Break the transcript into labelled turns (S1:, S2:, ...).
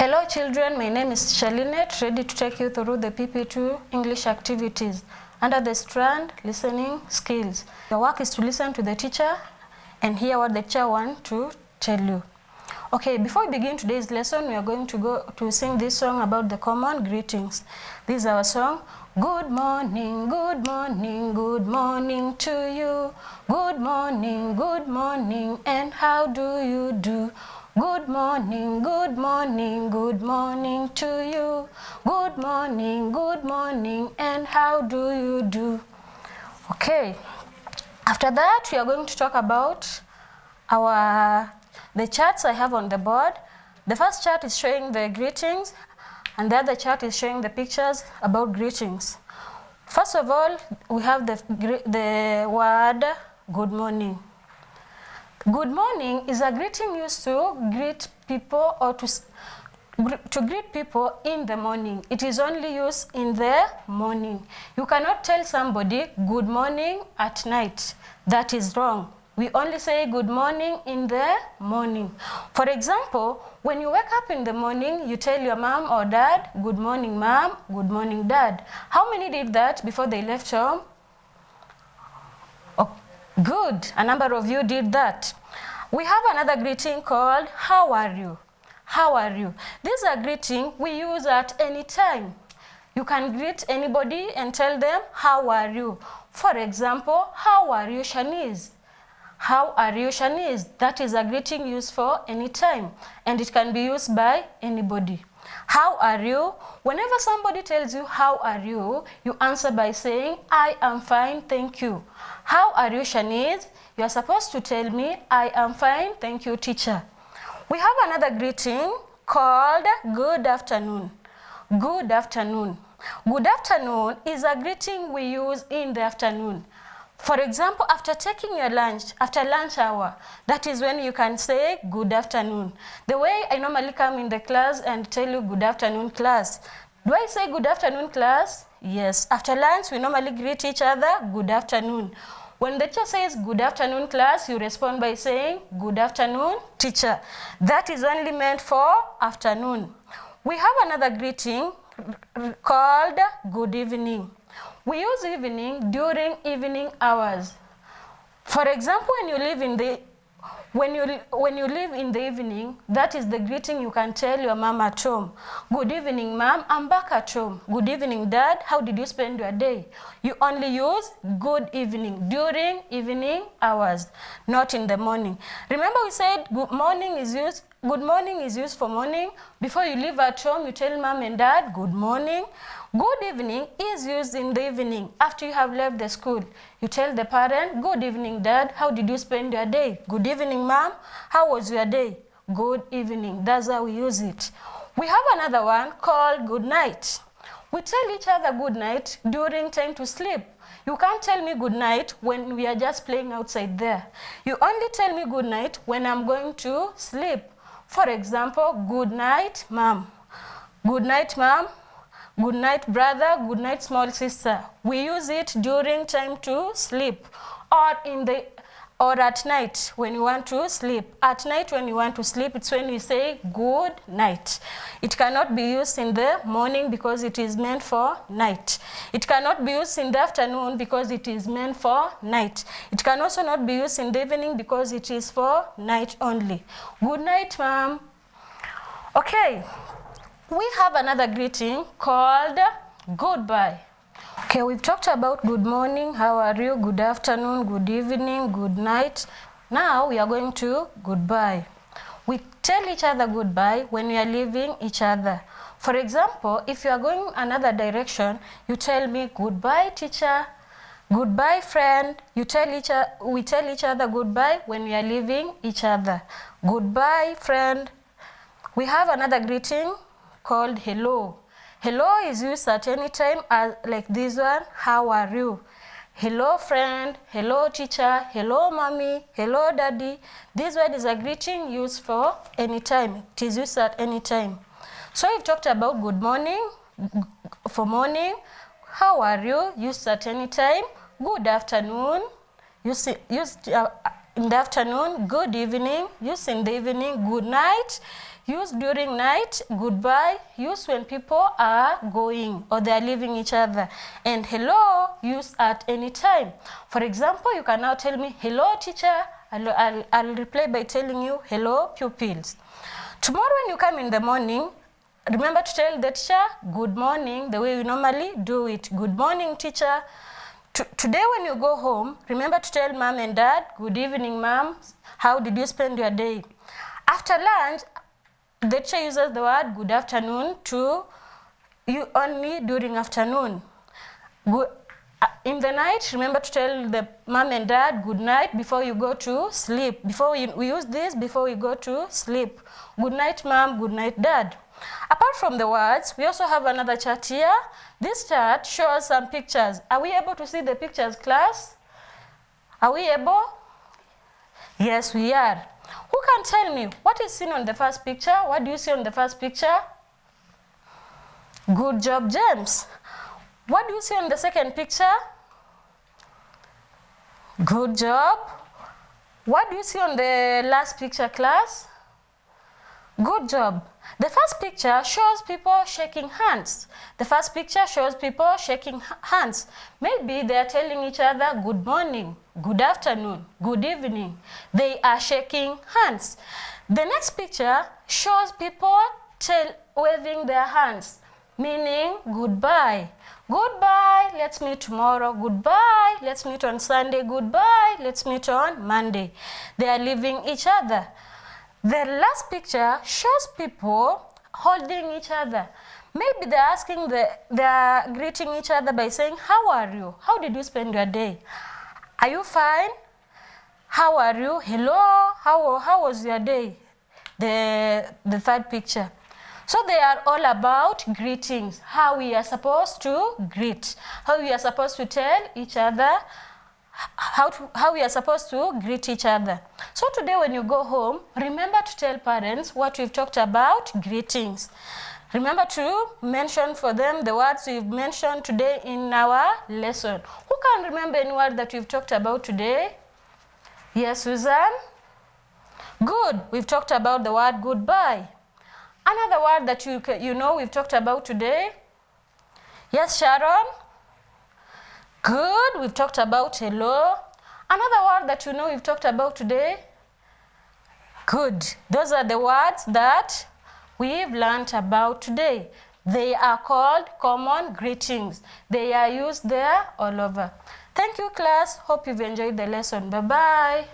S1: Hello children, my name is Shalinet, ready to take you through the PP2 English activities under the Strand listening skills. Your work is to listen to the teacher and hear what the teacher wants to tell you. Okay, before we begin today's lesson, we are going to go to sing this song about the Comon, Greatings. This is our song. Good morning, good morning, good morning to you. Good morning, and how do you do? Good morning, good morning, good morning to you. Good morning, and how do you do? Okay, after that, we are going to talk about the charts I have on the board. The first chart is showing the greetings, and the other chart is showing the pictures about greetings. First of all, we have the word good morning. Good morning is a greeting used to greet people or to greet people in the morning. It is only used in the morning. You cannot tell somebody good morning at night. That is wrong. We only say good morning in the morning. For example, when you wake up in the morning, you tell your mom or dad, good morning mom, good morning dad. How many did that before they left home? Oh, good. A number of you did that. We have another greeting called how are you? How are you? This is a greeting we use at any time. You can greet anybody and tell them how are you. For example, how are you, Shanice? How are you, Shanice? That is a greeting used for any time, and it can be used by anybody. How are you? Whenever somebody tells you how are you, you answer by saying I am fine, thank you. How are you, Shanice? You are supposed to tell me I am fine, thank you, teacher. We have another greeting called good afternoon. Good afternoon. Good afternoon is a greeting we use in the afternoon. For example, after taking your lunch, after lunch hour, that is when you can say good afternoon. The way I normally come in the class and tell you good afternoon class. Do I say good afternoon class? Yes. After lunch, we normally greet each other good afternoon. When the teacher says good afternoon class, you respond by saying good afternoon teacher. That is only meant for afternoon. We have another greeting called good evening. We use evening during evening hours. For example, when you live in the evening, that is the greeting you can tell your mom at home. Good evening, mom, I'm back at home. Good evening, dad, how did you spend your day? You only use good evening during evening hours, not in the morning. Remember we said good morning is used for morning. Before you leave at home, you tell mom and dad good morning. Good evening is used in the evening after you have left the school. You tell the parent, good evening, dad, how did you spend your day? Good evening, mom, how was your day? Good evening. That's how we use it. We have another one called good night. We tell each other good night during time to sleep. You can't tell me good night when we are just playing outside there. You only tell me good night when I'm going to sleep. For example, good night, mom. Good night, mom. Good night, brother. Good night, small sister. We use it during time to sleep or at night when you want to sleep. At night when you want to sleep, it's when we say good night. It cannot be used in the morning because it is meant for night. It cannot be used in the afternoon because it is meant for night. It can also not be used in the evening because it is for night only. Good night, ma'am. Okay. We have another greeting called goodbye. Okay, we've talked about good morning, how are you, good afternoon, good evening, good night. Now we are going to goodbye. We tell each other goodbye when we are leaving each other. For example, if you are going another direction, you tell me goodbye, teacher, goodbye, friend. We tell each other goodbye when we are leaving each other. Goodbye, friend. We have another greeting called hello. Hello is used at any time like this one, how are you? Hello friend, hello teacher, hello mommy, hello daddy. This word is a greeting used for any time. It is used at any time. So we've talked about good morning, for morning, how are you, used at any time. Good afternoon, used in the afternoon. Good evening, used in the evening. Good night, Used during night, goodbye, used when people are going or they are leaving each other. And hello, used at any time. For example, you can now tell me, hello teacher. I'll reply by telling you, hello pupils. Tomorrow when you come in the morning, remember to tell the teacher, good morning, the way you normally do it. Good morning, teacher. Today when you go home, remember to tell mom and dad, good evening, mom. How did you spend your day? After lunch, the teacher uses the word good afternoon to you only during afternoon. In the night, remember to tell the mom and dad good night before you go to sleep. We use this before we go to sleep. Good night, mom, good night, dad. Apart from the words, we also have another chart here. This chart shows some pictures. Are we able to see the pictures, class? Are we able? Yes, we are. Who can tell me what is seen on the first picture? What do you see on the first picture? Good job, James. What do you see on the second picture? Good job. What do you see on the last picture, class? Good job. The first picture shows people shaking hands. The first picture shows people shaking hands. Maybe they are telling each other good morning, good afternoon, good evening. They are shaking hands. The next picture shows people waving their hands, meaning goodbye. Goodbye, let's meet tomorrow. Goodbye, let's meet on Sunday. Goodbye, let's meet on Monday. They are leaving each other. The last picture shows people holding each other. Maybe they're greeting each other by saying, how are you? How did you spend your day? Are you fine? How are you? Hello? How was your day? The third picture. So they are all about greetings, how we are supposed to greet, how we are supposed to tell each other, how we are supposed to greet each other. So today when you go home, remember to tell parents what we've talked about greetings. Remember to mention for them the words we've mentioned today in our lesson. Who can remember any word that we've talked about today? Yes, Susan? Good. We've talked about the word goodbye. Another word that you know we've talked about today? Yes, Sharon? Good. We've talked about hello. Another word that you know we've talked about today? Good. Those are the words that we've learned about today. They are called common greetings. They are used there all over. Thank you, class. Hope you've enjoyed the lesson. Bye-bye.